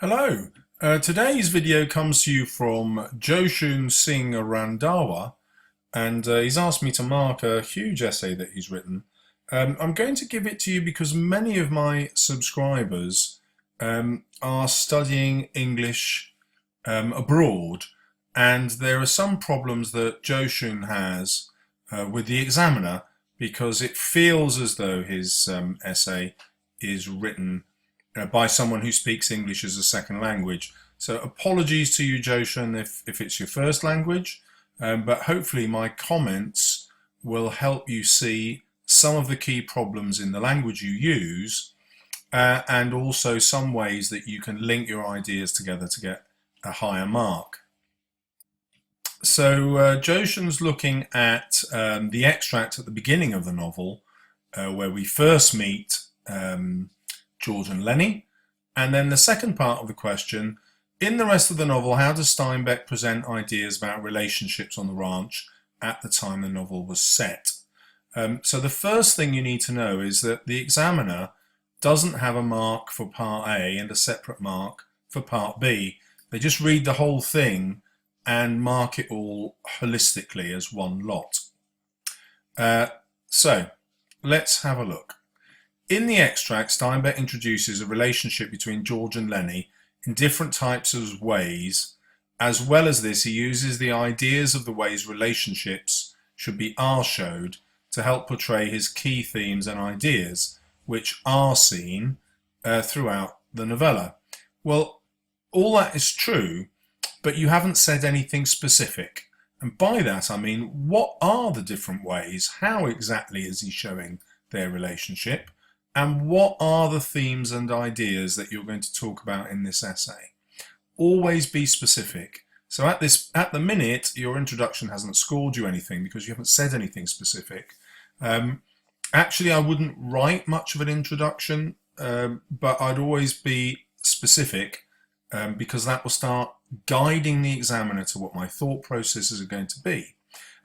Hello. Today's video comes to you from Joshun Singh Randhawa, and he's asked me to mark a huge essay that he's written. I'm going to give it to you because many of my subscribers are studying English abroad, and there are some problems that Joshun has with the examiner because it feels as though his essay is written by someone who speaks English as a second language. So apologies to you, Joshan, if it's your first language, but hopefully my comments will help you see some of the key problems in the language you use, and also some ways that you can link your ideas together to get a higher mark. So Joshan's looking at the extract at the beginning of the novel, where we first meet George and Lenny. And then the second part of the question, in the rest of the novel, how does Steinbeck present ideas about relationships on the ranch at the time the novel was set? So the first thing you need to know is that the examiner doesn't have a mark for part A and a separate mark for part B. They just read the whole thing and mark it all holistically as one lot. So let's have a look. In the extract, Steinbeck introduces a relationship between George and Lenny in different types of ways. As well as this, he uses the ideas of the ways relationships should be showed to help portray his key themes and ideas, which are seen throughout the novella. Well, all that is true, but you haven't said anything specific. And by that I mean, what are the different ways? How exactly is he showing their relationship? And what are the themes and ideas that you're going to talk about in this essay? Always be specific. So at the minute, your introduction hasn't scored you anything because you haven't said anything specific. Actually, I wouldn't write much of an introduction, but I'd always be specific because that will start guiding the examiner to what my thought processes are going to be.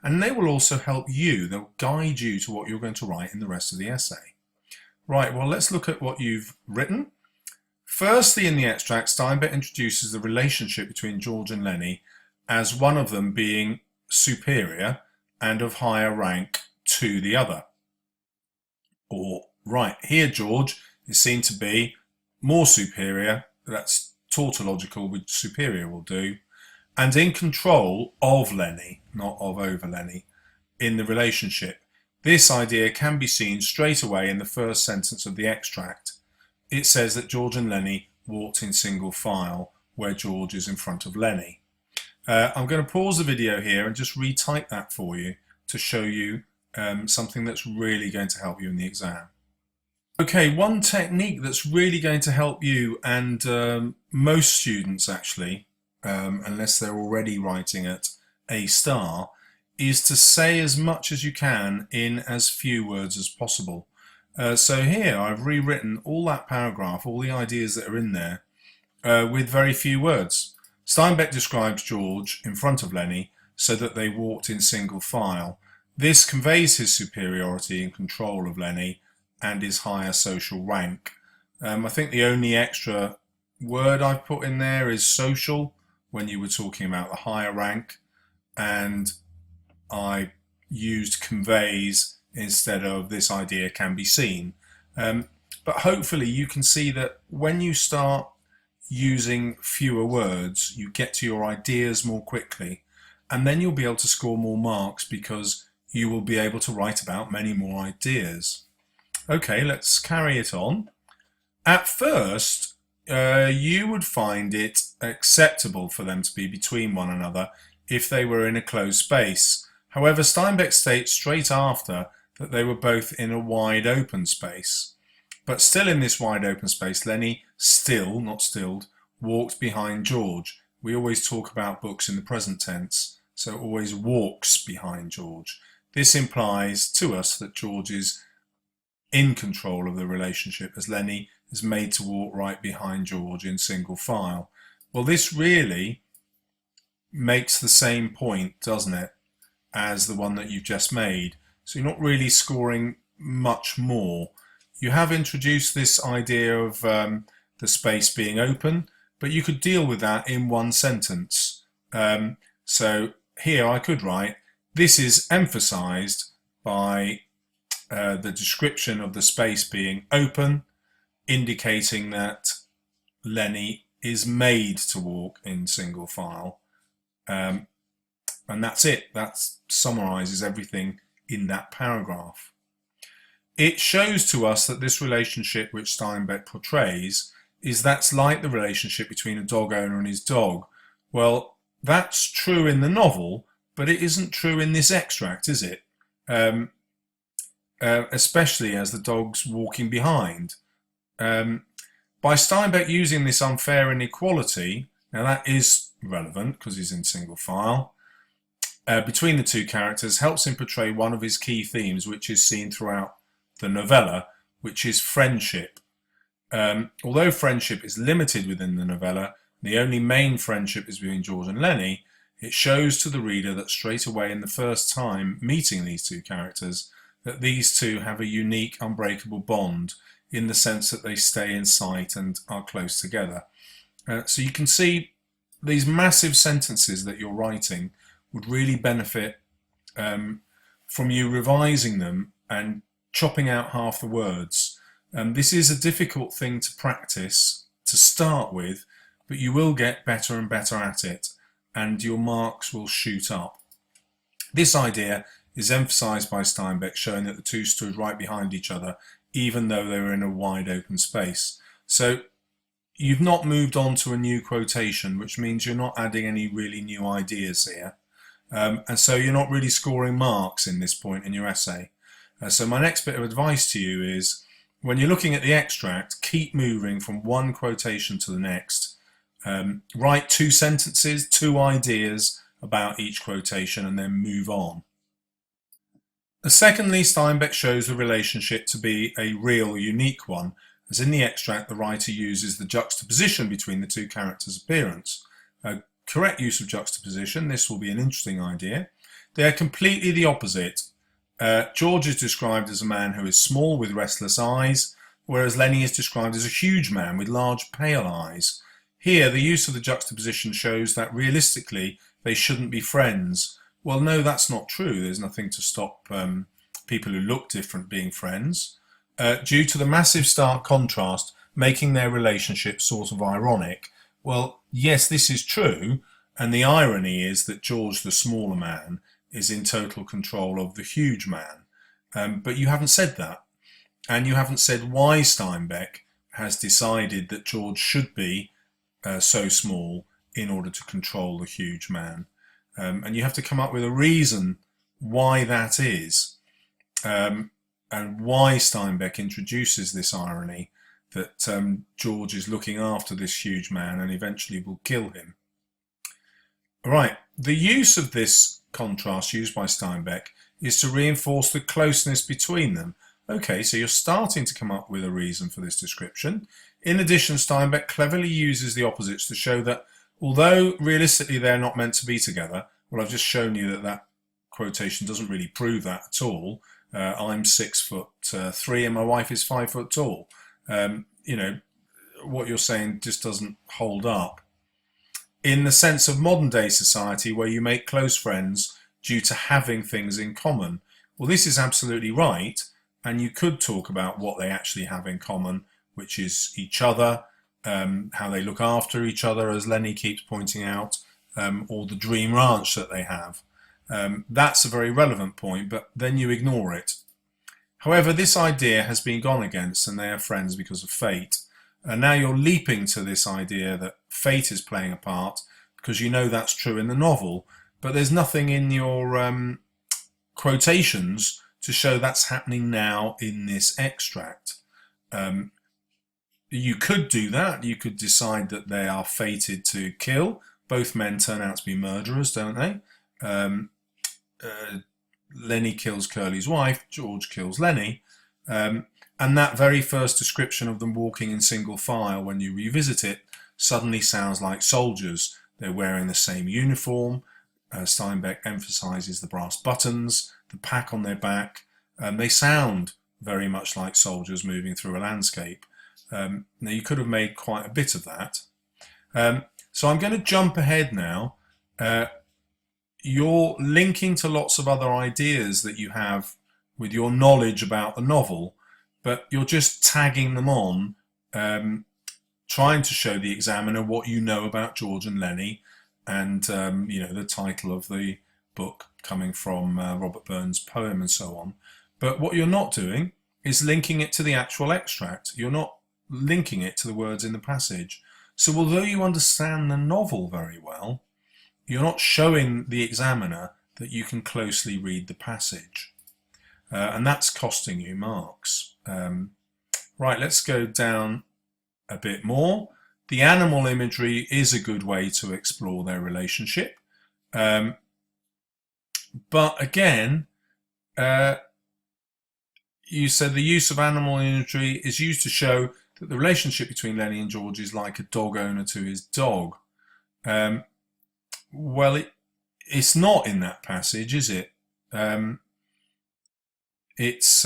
And they will also help you, they'll guide you to what you're going to write in the rest of the essay. Right, well, let's look at what you've written. Firstly, in the extract, Steinbeck introduces the relationship between George and Lenny as one of them being superior and of higher rank to the other. Or, right, here George is seen to be more superior, that's tautological, which superior will do, and in control of Lenny, not of over Lenny, in the relationship. This idea can be seen straight away in the first sentence of the extract. It says that George and Lenny walked in single file, where George is in front of Lenny. I'm going to pause the video here and just retype that for you to show you something that's really going to help you in the exam. Okay, one technique that's really going to help you and most students actually, unless they're already writing at A star, is to say as much as you can in as few words as possible. So here I've rewritten all that paragraph, all the ideas that are in there, with very few words. Steinbeck describes George in front of Lenny so that they walked in single file. This conveys his superiority and control of Lenny and his higher social rank. I think the only extra word I've put in there is social, when you were talking about the higher rank, and I used conveys instead of this idea can be seen. But hopefully you can see that when you start using fewer words, you get to your ideas more quickly, and then you'll be able to score more marks because you will be able to write about many more ideas. Okay, let's carry it on. At first, you would find it acceptable for them to be between one another if they were in a closed space. However, Steinbeck states straight after that they were both in a wide open space. But still in this wide open space, Lenny still, not stilled, walked behind George. We always talk about books in the present tense, so always walks behind George. This implies to us that George is in control of the relationship as Lenny is made to walk right behind George in single file. Well, this really makes the same point, doesn't it, as the one that you've just made. So you're not really scoring much more. You have introduced this idea of the space being open, but you could deal with that in one sentence. So here I could write, this is emphasized by the description of the space being open, indicating that Lenny is made to walk in single file. And that's it. That summarizes everything in that paragraph. It shows to us that this relationship which Steinbeck portrays is that's like the relationship between a dog owner and his dog. Well, that's true in the novel, but it isn't true in this extract, is it? Especially as the dog's walking behind. By Steinbeck using this unfair inequality, now that is relevant because he's in single file, between the two characters helps him portray one of his key themes, which is seen throughout the novella, which is friendship. Although friendship is limited within the novella, the only main friendship is between George and Lenny, it shows to the reader that straight away in the first time meeting these two characters, that these two have a unique, unbreakable bond in the sense that they stay in sight and are close together. So you can see these massive sentences that you're writing would really benefit from you revising them and chopping out half the words. This is a difficult thing to practice to start with, but you will get better and better at it, and your marks will shoot up. This idea is emphasized by Steinbeck, showing that the two stood right behind each other, even though they were in a wide open space. So you've not moved on to a new quotation, which means you're not adding any really new ideas here. And so you're not really scoring marks in this point in your essay. So my next bit of advice to you is, when you're looking at the extract, keep moving from one quotation to the next. Write 2 sentences, 2 ideas about each quotation, and then move on. Secondly, Steinbeck shows the relationship to be a real, unique one, as in the extract the writer uses the juxtaposition between the two characters' appearance. A correct use of juxtaposition, this will be an interesting idea. They are completely the opposite. George is described as a man who is small with restless eyes, whereas Lenny is described as a huge man with large pale eyes. Here, the use of the juxtaposition shows that realistically they shouldn't be friends. Well, no, that's not true. There's nothing to stop people who look different being friends. Due to the massive stark contrast, making their relationship sort of ironic. Well, yes, this is true, and the irony is that George, the smaller man, is in total control of the huge man. But you haven't said that. And you haven't said why Steinbeck has decided that George should be so small in order to control the huge man. And you have to come up with a reason why that is, and why Steinbeck introduces this irony that George is looking after this huge man and eventually will kill him. Right, the use of this contrast used by Steinbeck is to reinforce the closeness between them. Okay, so you're starting to come up with a reason for this description. In addition, Steinbeck cleverly uses the opposites to show that although realistically they're not meant to be together, well, I've just shown you that that quotation doesn't really prove that at all. I'm 6'3" and my wife is 5 foot tall. You know, what you're saying just doesn't hold up. In the sense of modern day society where you make close friends due to having things in common. Well, this is absolutely right. And you could talk about what they actually have in common, which is each other, how they look after each other, as Lenny keeps pointing out, or the dream ranch that they have. That's a very relevant point, but then you ignore it. However, this idea has been gone against and they are friends because of fate. And now you're leaping to this idea that fate is playing a part because you know that's true in the novel, but there's nothing in your quotations to show that's happening now in this extract. You could do that. You could decide that they are fated to kill. Both men turn out to be murderers, don't they? Lenny kills Curly's wife, George kills Lenny. And that very first description of them walking in single file, when you revisit it, suddenly sounds like soldiers. They're wearing the same uniform. Steinbeck emphasizes the brass buttons, the pack on their back. They sound very much like soldiers moving through a landscape. Now, you could have made quite a bit of that. So I'm going to jump ahead now. Uh, you're linking to lots of other ideas that you have with your knowledge about the novel, but you're just tagging them on, trying to show the examiner what you know about George and Lennie, and the title of the book coming from Robert Burns' poem and so on. But what you're not doing is linking it to the actual extract. You're not linking it to the words in the passage. So although you understand the novel very well, you're not showing the examiner that you can closely read the passage. And that's costing you marks. Right, let's go down a bit more. The animal imagery is a good way to explore their relationship. But again, you said the use of animal imagery is used to show that the relationship between Lennie and George is like a dog owner to his dog. Well, it's not in that passage, is it? It's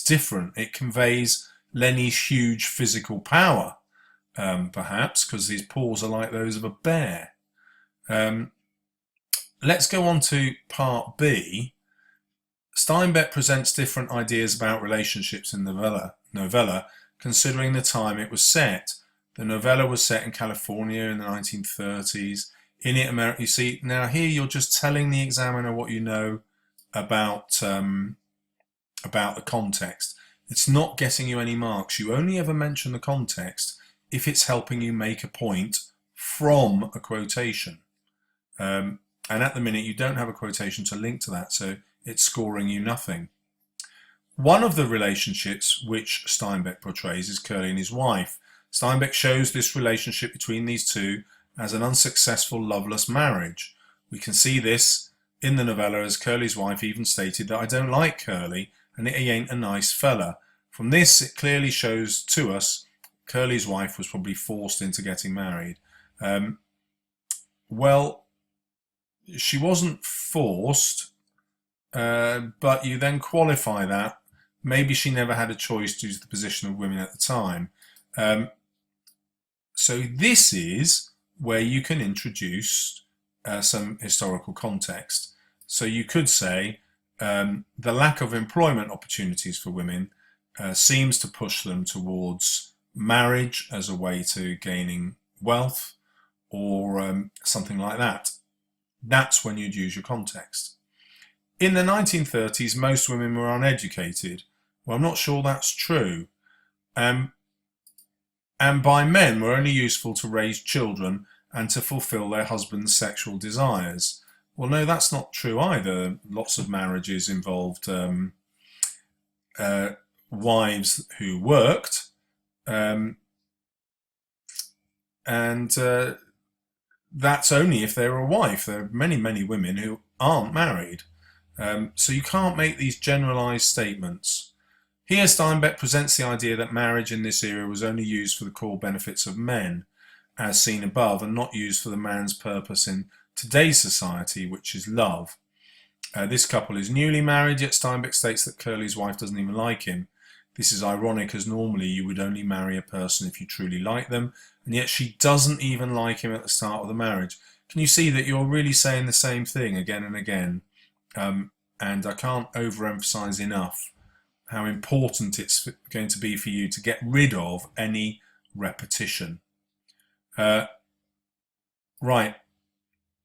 different. It conveys Lennie's huge physical power, perhaps, because his paws are like those of a bear. Let's go on to part B. Steinbeck presents different ideas about relationships in the novella, considering the time it was set. The novella was set in California in the 1930s. In it, America. You see, now here you're just telling the examiner what you know about the context. It's not getting you any marks. You only ever mention the context if it's helping you make a point from a quotation. And at the minute, you don't have a quotation to link to that, so it's scoring you nothing. One of the relationships which Steinbeck portrays is Curly and his wife. Steinbeck shows this relationship between these two as an unsuccessful, loveless marriage. We can see this in the novella, as Curly's wife even stated that I don't like Curly and he ain't a nice fella. From this, it clearly shows to us Curly's wife was probably forced into getting married. Well, she wasn't forced, but you then qualify that. Maybe she never had a choice due to the position of women at the time. So this is where you can introduce some historical context. So you could say the lack of employment opportunities for women seems to push them towards marriage as a way to gaining wealth, or something like that. That's when you'd use your context. In the 1930s, most women were uneducated. Well, I'm not sure that's true. And by men were only useful to raise children and to fulfill their husband's sexual desires. Well, no, that's not true either. Lots of marriages involved wives who worked, and that's only if they're a wife. There are many, many women who aren't married. So you can't make these generalized statements. Here Steinbeck presents the idea that marriage in this era was only used for the core benefits of men, as seen above, and not used for the man's purpose in today's society, which is love. This couple is newly married, yet Steinbeck states that Curly's wife doesn't even like him. This is ironic, as normally you would only marry a person if you truly like them, and yet she doesn't even like him at the start of the marriage. Can you see that you're really saying the same thing again and again? And I can't overemphasize enough how important it's going to be for you to get rid of any repetition. Right.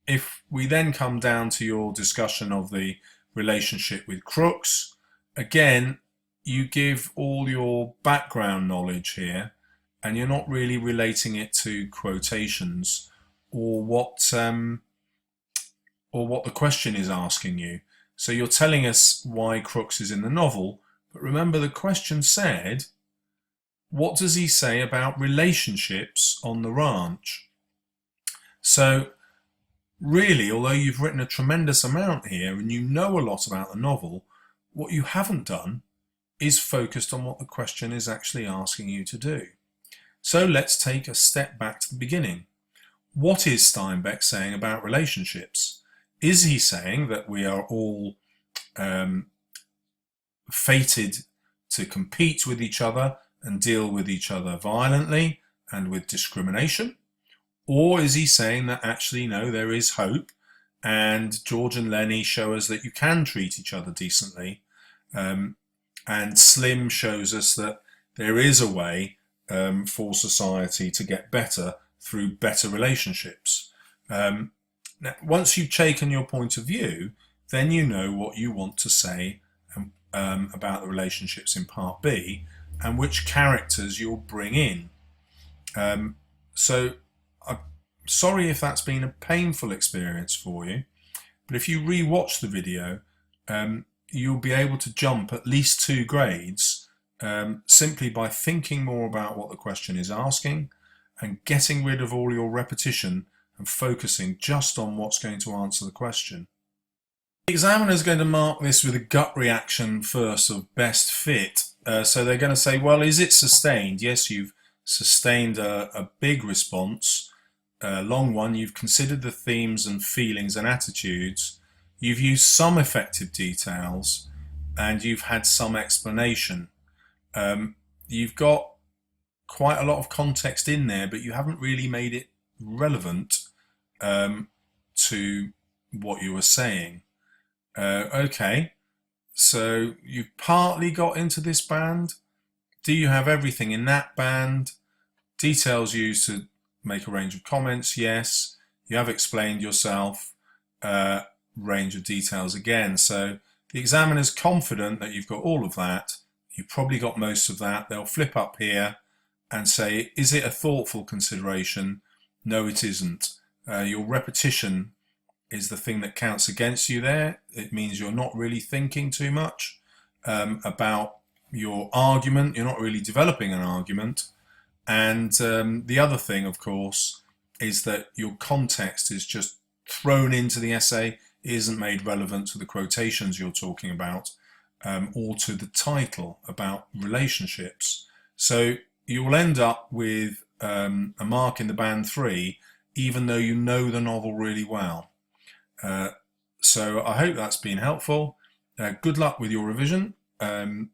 If we then come down to your discussion of the relationship with Crooks, again, you give all your background knowledge here, and you're not really relating it to quotations or what the question is asking you. So you're telling us why Crooks is in the novel, but remember the question said, what does he say about relationships on the ranch? So really, although you've written a tremendous amount here and you know a lot about the novel, what you haven't done is focused on what the question is actually asking you to do. So let's take a step back to the beginning. What is Steinbeck saying about relationships? Is he saying that we are all fated to compete with each other and deal with each other violently and with discrimination? Or is he saying that actually, no, there is hope, and George and Lenny show us that you can treat each other decently, and Slim shows us that there is a way for society to get better through better relationships. Now, once you've taken your point of view, then you know what you want to say about the relationships in part B and which characters you'll bring in. So I'm sorry if that's been a painful experience for you, but if you re-watch the video, you'll be able to jump at least 2 grades simply by thinking more about what the question is asking and getting rid of all your repetition and focusing just on what's going to answer the question. The examiner is going to mark this with a gut reaction first of best fit. So they're going to say, well, is it sustained? Yes, you've sustained a big response, a long one. You've considered the themes and feelings and attitudes. You've used some effective details, and you've had some explanation. You've got quite a lot of context in there, but you haven't really made it relevant to what you were saying. Okay, so you've partly got into this band. Do you have everything in that band? Details used to make a range of comments, yes. You have explained yourself, range of details again. So the examiner's confident that you've got all of that. You've probably got most of that. They'll flip up here and say, is it a thoughtful consideration? No, it isn't. Your repetition is the thing that counts against you there. It means you're not really thinking too much about your argument. You're not really developing an argument. And the other thing, of course, is that your context is just thrown into the essay, isn't made relevant to the quotations you're talking about, or to the title about relationships. So you'll end up with a mark in the band 3, even though you know the novel really well. So I hope that's been helpful. Good luck with your revision. And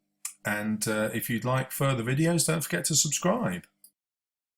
if you'd like further videos, don't forget to subscribe.